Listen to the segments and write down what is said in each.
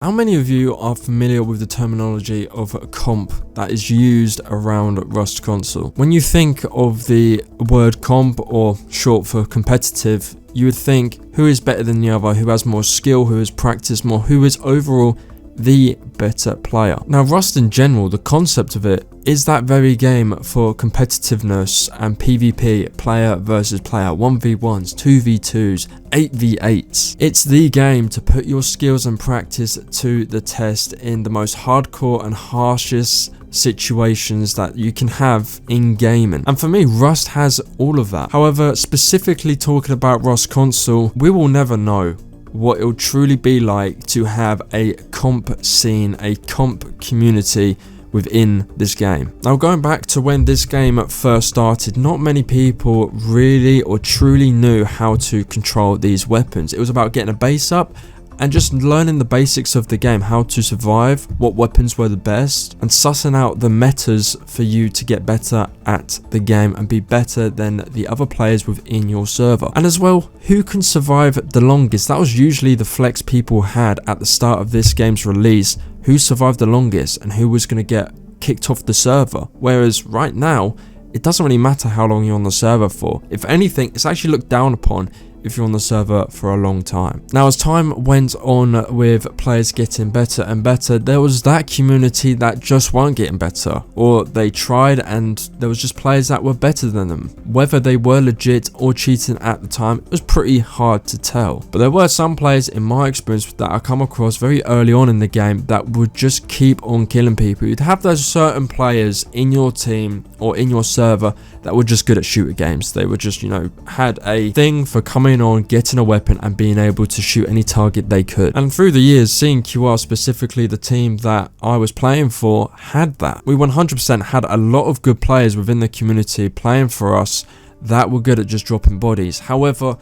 How many of you are familiar with the terminology of comp that is used around Rust Console? When you think of the word comp, or short for competitive, you would think who is better than the other, who has more skill, who has practiced more, who is overall the better player. Now, Rust in general, the concept of it is that very game for competitiveness and PvP, player versus player, 1v1s, 2v2s, 8v8s. It's the game to put your skills and practice to the test in the most hardcore and harshest situations that you can have in gaming. And for me, Rust has all of that. However, specifically talking about Rust Console, we will never know what it'll truly be like to have a comp scene, a comp community within this game. Now, going back to when this game first started, not many people really or truly knew how to control these weapons. It was about getting a base up and just learning the basics of the game, how to survive, what weapons were the best, and sussing out the metas for you to get better at the game and be better than the other players within your server. And as well, who can survive the longest? That was usually the flex people had at the start of this game's release. Who survived the longest and who was going to get kicked off the server? Whereas right now, it doesn't really matter how long you're on the server for. If anything, it's actually looked down upon if you're on the server for a long time. Now, as time went on with players getting better and better, there was that community that just weren't getting better, or they tried and there was just players that were better than them. Whether they were legit or cheating at the time, it was pretty hard to tell. But there were some players in my experience that I come across very early on in the game that would just keep on killing people. You'd have those certain players in your team or in your server that were just good at shooter games. They were just, had a thing for coming on, getting a weapon and being able to shoot any target they could. And through the years, CNQR, specifically the team that I was playing for, had that. We 100% had a lot of good players within the community playing for us that were good at just dropping bodies. However,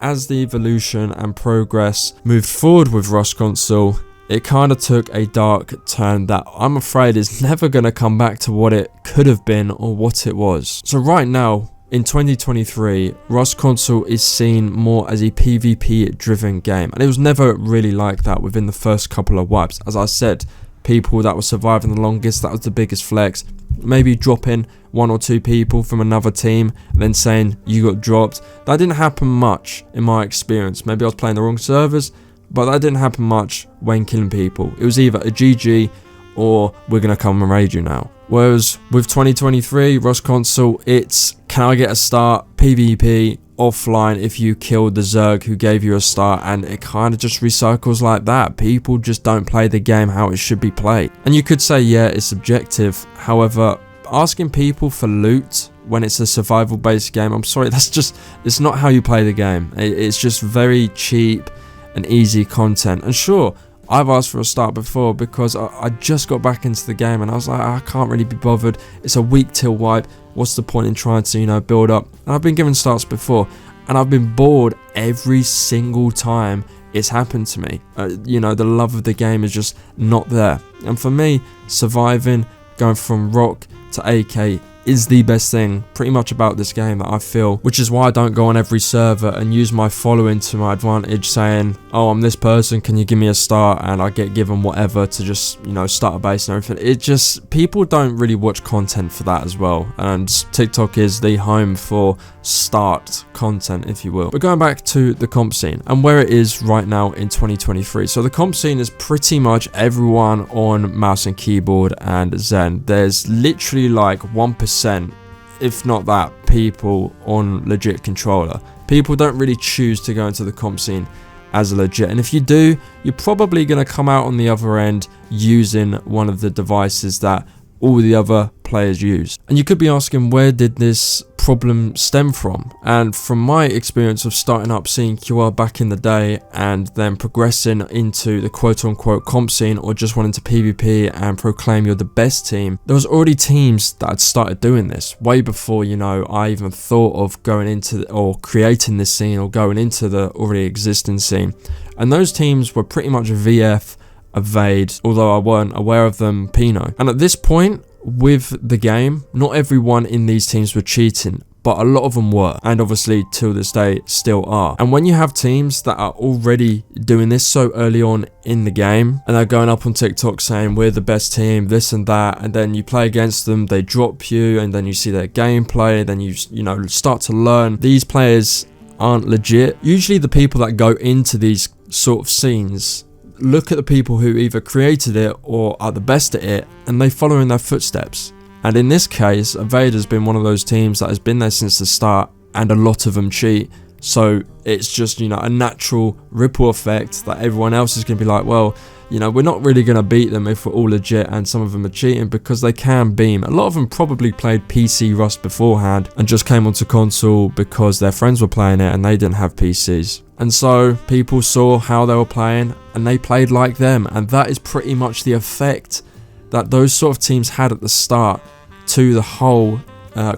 as the evolution and progress moved forward with Rust Console, it kind of took a dark turn that I'm afraid is never going to come back to what it could have been or what it was. So right now, in 2023, Rust Console is seen more as a PvP driven game, and it was never really like that within the first couple of wipes. As I said, people that were surviving the longest, that was the biggest flex. Maybe dropping one or two people from another team and then saying you got dropped. That didn't happen much in my experience. Maybe I was playing the wrong servers, but that didn't happen much when killing people. It was either a GG or we're going to come and raid you now. Whereas with 2023 Rust Console, it's can I get a start, PvP, offline if you killed the Zerg who gave you a start, and it kind of just recycles like that. People just don't play the game how it should be played. And you could say, yeah, it's subjective. However, asking people for loot when it's a survival based game, I'm sorry, it's not how you play the game. It's just very cheap and easy content. And sure, I've asked for a start before because I just got back into the game and I was like, I can't really be bothered. It's a weak till wipe. What's the point in trying to, build up? And I've been given starts before and I've been bored every single time it's happened to me. The love of the game is just not there. And for me, surviving, going from rock to AK is the best thing pretty much about this game that I feel, which is why I don't go on every server and use my following to my advantage, saying, oh, I'm this person, can you give me a start? And I get given whatever to just, start a base and everything. It just, people don't really watch content for that as well, and TikTok is the home for start content, if you will. But going back to the comp scene and where it is right now in 2023. So the comp scene is pretty much everyone on mouse and keyboard and Zen. There's literally like 1%, if not that, people on legit controller. People don't really choose to go into the comp scene as a legit, and if you do, you're probably going to come out on the other end using one of the devices that all the other players use. And you could be asking, where did this problem stem from? And from my experience of starting up CNQR back in the day and then progressing into the quote-unquote comp scene, or just wanting to PvP and proclaim you're the best team, there was already teams that had started doing this way before I even thought of going into or creating this scene or going into the already existing scene. And those teams were pretty much VF, Evade, although I weren't aware of them, Pino. And at this point with the game, not everyone in these teams were cheating, but a lot of them were, and obviously till this day still are. And when you have teams that are already doing this so early on in the game, and they're going up on TikTok saying we're the best team, this and that, and then you play against them, they drop you, and then you see their gameplay, then you know, start to learn these players aren't legit. Usually the people that go into these sort of scenes look at the people who either created it or are the best at it, and they follow in their footsteps. And in this case, Avader's been one of those teams that has been there since the start, and a lot of them cheat. So it's just, you know, a natural ripple effect that everyone else is going to be like, well, you know, we're not really going to beat them if we're all legit and some of them are cheating, because they can beam. A lot of them probably played PC Rust beforehand and just came onto console because their friends were playing it and they didn't have PCs. And so people saw how they were playing and they played like them. And that is pretty much the effect that those sort of teams had at the start to the whole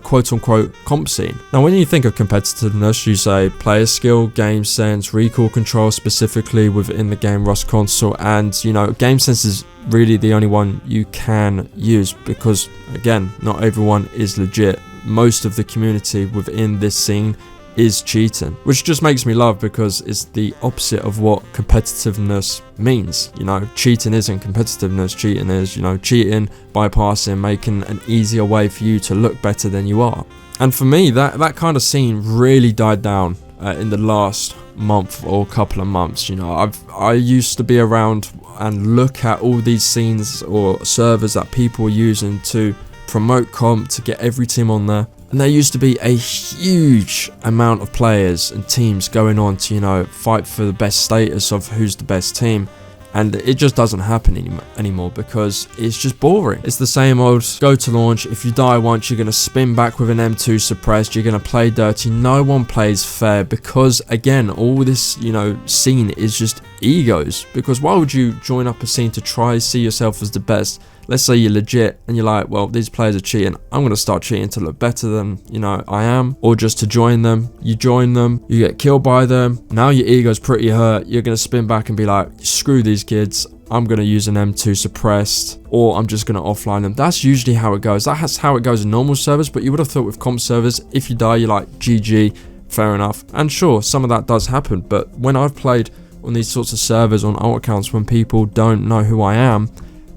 quote-unquote comp scene. Now, when you think of competitiveness, you say player skill, game sense, recall control specifically within the game Rust Console, and you know, game sense is really the only one you can use because, again, not everyone is legit. Most of the community within this scene is cheating, which just makes me laugh because it's the opposite of what competitiveness means. You know, cheating isn't competitiveness. Cheating is, you know, cheating, bypassing, making an easier way for you to look better than you are. And for me, that kind of scene really died down in the last month or couple of months. You know, I used to be around and look at all these scenes or servers that people were using to promote comp, to get every team on there. And there used to be a huge amount of players and teams going on to, you know, fight for the best status of who's the best team. And it just doesn't happen anymore because it's just boring. It's the same old go to launch. If you die once, you're going to spin back with an M2 suppressed. You're going to play dirty. No one plays fair because, again, all this, you know, scene is just egos. Because why would you join up a scene to try see yourself as the best? Let's say you're legit and you're like, well, these players are cheating. I'm going to start cheating to look better than, you know, I am. Or just to join them. You join them. You get killed by them. Now your ego's pretty hurt. You're going to spin back and be like, screw these kids. I'm going to use an M2 suppressed. Or I'm just going to offline them. That's usually how it goes. That's how it goes in normal servers. But you would have thought with comp servers, if you die, you're like, GG. Fair enough. And sure, some of that does happen. But when I've played on these sorts of servers on alt accounts when people don't know who I am,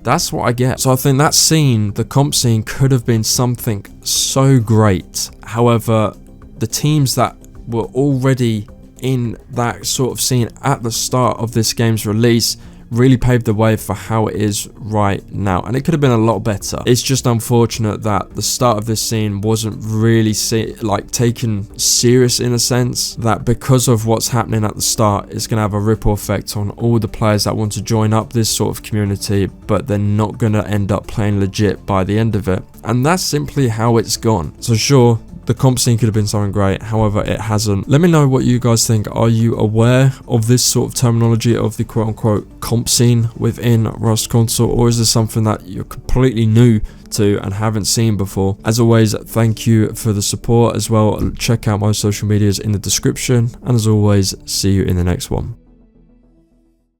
that's what I get. So I think that scene, the comp scene, could have been something so great. However, the teams that were already in that sort of scene at the start of this game's release really paved the way for how it is right now, and it could have been a lot better. It's just unfortunate that the start of this scene wasn't really taken serious, in a sense that because of what's happening at the start, it's going to have a ripple effect on all the players that want to join up this sort of community, but they're not going to end up playing legit by the end of it. And that's simply how it's gone. So sure, the comp scene could have been something great, however it hasn't. Let me know what you guys think. Are you aware of this sort of terminology of the quote-unquote comp scene within Rust Console, or is this something that you're completely new to and haven't seen before? As always, thank you for the support as well. Check out my social medias in the description, and as always, see you in the next one.